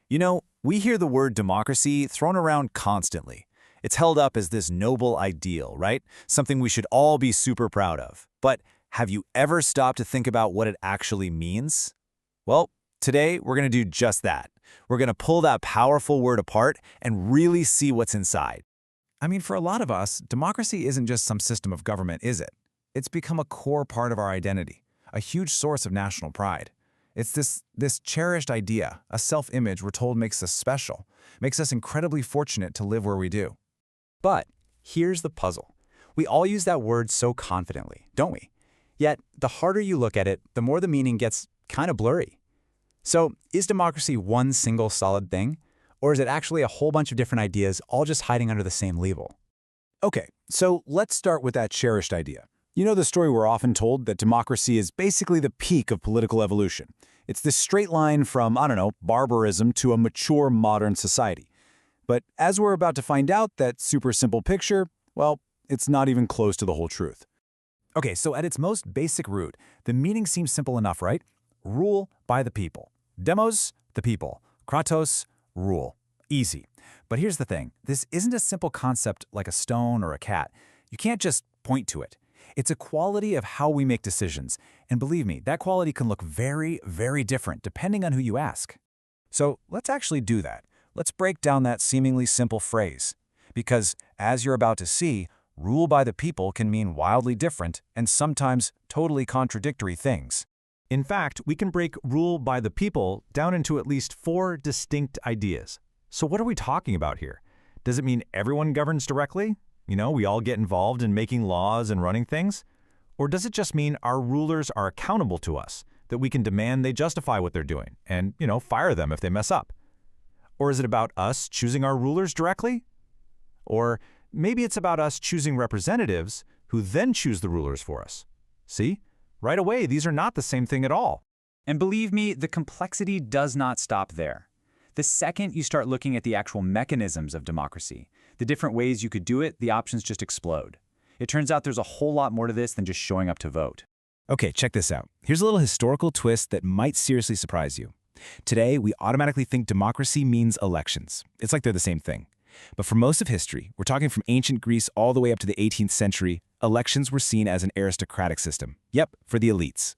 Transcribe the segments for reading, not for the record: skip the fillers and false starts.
You know, we hear the word democracy thrown around constantly. It's held up as this noble ideal, right? Something we should all be super proud of. But have you ever stopped to think about what it actually means? Well, today we're going to do just that. We're going to pull that powerful word apart and really see what's inside. I mean, for a lot of us, democracy isn't just some system of government, is it? It's become a core part of our identity, a huge source of national pride. It's this cherished idea, a self-image we're told makes us special, makes us incredibly fortunate to live where we do. But here's the puzzle. We all use that word so confidently, don't we? Yet, the harder you look at it, the more the meaning gets kind of blurry. So, is democracy one single solid thing? Or is it actually a whole bunch of different ideas all just hiding under the same label? Okay, so let's start with that cherished idea. You know the story we're often told that democracy is basically the peak of political evolution. It's this straight line from, barbarism to a mature modern society. But as we're about to find out, that super simple picture, well, it's not even close to the whole truth. Okay, so at its most basic root, the meaning seems simple enough, right? Rule by the people. Demos, the people. Kratos, rule. Easy. But here's the thing. This isn't a simple concept like a stone or a cat. You can't just point to it. It's a quality of how we make decisions. And believe me, that quality can look very, very different depending on who you ask. So let's actually do that. Let's break down that seemingly simple phrase. Because, as you're about to see, rule by the people can mean wildly different and sometimes totally contradictory things. In fact, we can break rule by the people down into at least 4 distinct ideas. So what are we talking about here? Does it mean everyone governs directly? We all get involved in making laws and running things? Or does it just mean our rulers are accountable to us, that we can demand they justify what they're doing and, fire them if they mess up? Or is it about us choosing our rulers directly? Or maybe it's about us choosing representatives who then choose the rulers for us. See? Right away, these are not the same thing at all. And believe me, the complexity does not stop there. The second you start looking at the actual mechanisms of democracy, the different ways you could do it, the options just explode. It turns out there's a whole lot more to this than just showing up to vote. Okay, check this out. Here's a little historical twist that might seriously surprise you. Today, we automatically think democracy means elections. It's like they're the same thing. But for most of history, we're talking from ancient Greece all the way up to the 18th century, elections were seen as an aristocratic system. Yep, for the elites.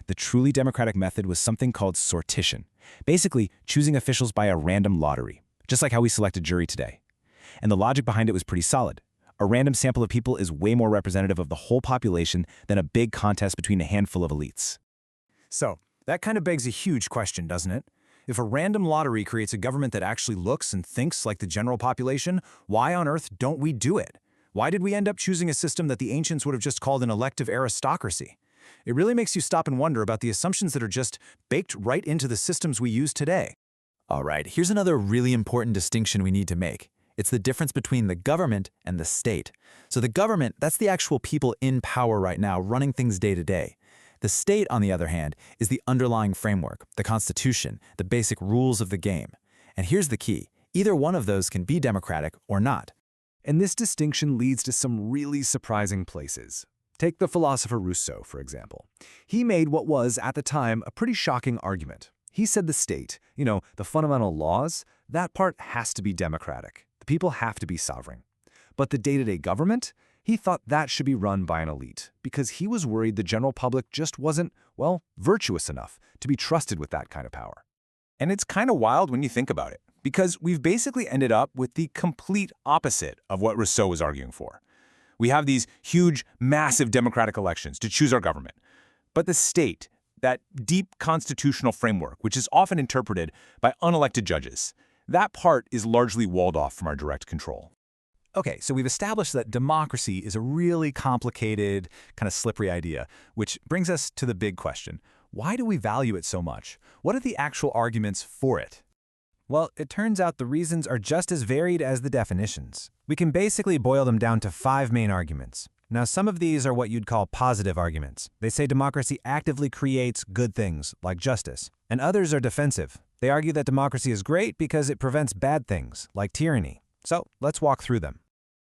The truly democratic method was something called sortition, basically choosing officials by a random lottery, just like how we select a jury today. And the logic behind it was pretty solid. A random sample of people is way more representative of the whole population than a big contest between a handful of elites. So, that kind of begs a huge question, doesn't it? If a random lottery creates a government that actually looks and thinks like the general population, why on earth don't we do it? Why did we end up choosing a system that the ancients would have just called an elective aristocracy? It really makes you stop and wonder about the assumptions that are just baked right into the systems we use today. All right, here's another really important distinction we need to make. It's the difference between the government and the state. So the government, that's the actual people in power right now, running things day to day. The state, on the other hand, is the underlying framework, the Constitution, the basic rules of the game. And here's the key. Either one of those can be democratic or not. And this distinction leads to some really surprising places. Take the philosopher Rousseau, for example. He made what was, at the time, a pretty shocking argument. He said the state, the fundamental laws, that part has to be democratic. The people have to be sovereign. But the day-to-day government, he thought that should be run by an elite because he was worried the general public just wasn't, virtuous enough to be trusted with that kind of power. And it's kind of wild when you think about it, because we've basically ended up with the complete opposite of what Rousseau was arguing for. We have these huge, massive democratic elections to choose our government. But the state, that deep constitutional framework, which is often interpreted by unelected judges, that part is largely walled off from our direct control. Okay, so we've established that democracy is a really complicated, kind of slippery idea, which brings us to the big question. Why do we value it so much? What are the actual arguments for it? Well, it turns out the reasons are just as varied as the definitions. We can basically boil them down to 5 main arguments. Now, some of these are what you'd call positive arguments. They say democracy actively creates good things, like justice. And others are defensive. They argue that democracy is great because it prevents bad things, like tyranny. So let's walk through them.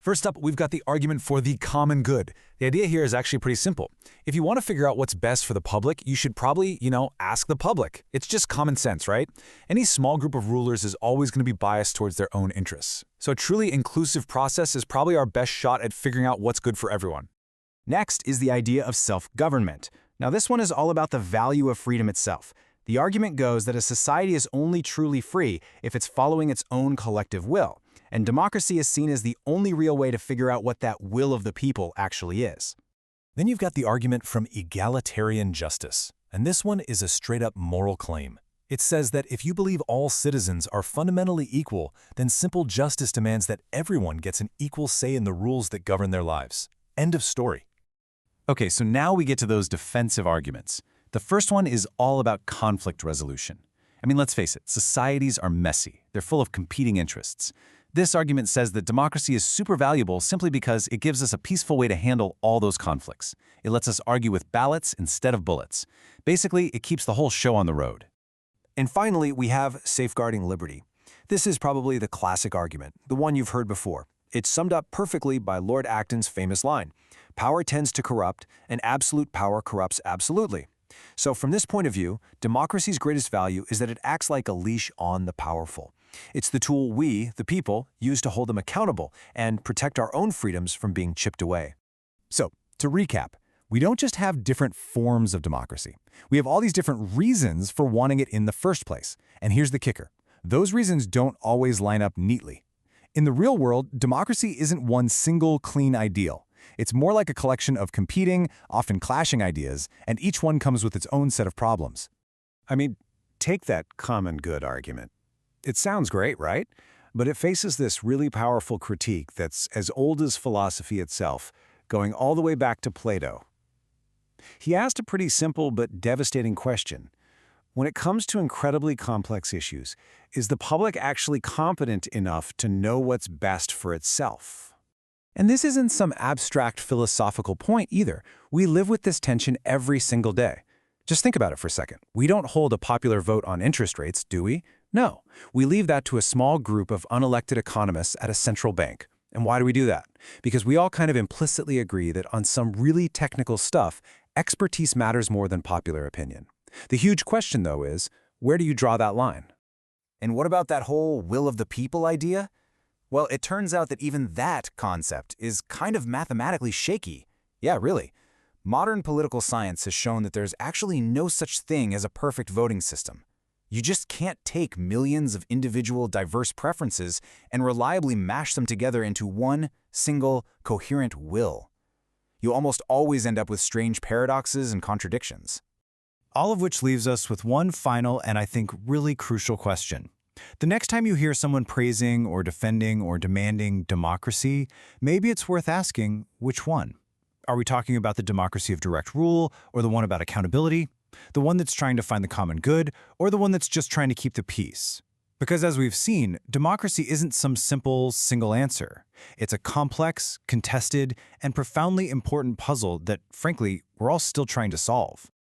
First up, we've got the argument for the common good. The idea here is actually pretty simple. If you want to figure out what's best for the public, you should probably, ask the public. It's just common sense, right? Any small group of rulers is always going to be biased towards their own interests. So a truly inclusive process is probably our best shot at figuring out what's good for everyone. Next is the idea of self-government. Now this one is all about the value of freedom itself. The argument goes that a society is only truly free if it's following its own collective will. And democracy is seen as the only real way to figure out what that will of the people actually is. Then you've got the argument from egalitarian justice. And this one is a straight-up moral claim. It says that if you believe all citizens are fundamentally equal, then simple justice demands that everyone gets an equal say in the rules that govern their lives. End of story. Okay, so now we get to those defensive arguments. The first one is all about conflict resolution. I mean, let's face it, societies are messy. They're full of competing interests. This argument says that democracy is super valuable simply because it gives us a peaceful way to handle all those conflicts. It lets us argue with ballots instead of bullets. Basically, it keeps the whole show on the road. And finally, we have safeguarding liberty. This is probably the classic argument, the one you've heard before. It's summed up perfectly by Lord Acton's famous line, "Power tends to corrupt, and absolute power corrupts absolutely." So from this point of view, democracy's greatest value is that it acts like a leash on the powerful. It's the tool we, the people, use to hold them accountable and protect our own freedoms from being chipped away. So, to recap, we don't just have different forms of democracy. We have all these different reasons for wanting it in the first place. And here's the kicker. Those reasons don't always line up neatly. In the real world, democracy isn't one single clean ideal. It's more like a collection of competing, often clashing ideas, and each one comes with its own set of problems. I mean, take that common good argument. It sounds great, right? But it faces this really powerful critique that's as old as philosophy itself, going all the way back to Plato. He asked a pretty simple but devastating question. When it comes to incredibly complex issues, is the public actually competent enough to know what's best for itself? And this isn't some abstract philosophical point either. We live with this tension every single day. Just think about it for a second. We don't hold a popular vote on interest rates, do we? No. We leave that to a small group of unelected economists at a central bank. And why do we do that? Because we all kind of implicitly agree that on some really technical stuff, expertise matters more than popular opinion. The huge question, though, is, where do you draw that line? And what about that whole will of the people idea? Well, it turns out that even that concept is kind of mathematically shaky. Yeah, really. Modern political science has shown that there's actually no such thing as a perfect voting system. You just can't take millions of individual diverse preferences and reliably mash them together into one single coherent will. You almost always end up with strange paradoxes and contradictions. All of which leaves us with one final and I think really crucial question. The next time you hear someone praising or defending or demanding democracy, maybe it's worth asking which one. Are we talking about the democracy of direct rule or the one about accountability? The one that's trying to find the common good or the one that's just trying to keep the peace? Because as we've seen, democracy isn't some simple, single answer. It's a complex, contested, and profoundly important puzzle that, frankly, we're all still trying to solve.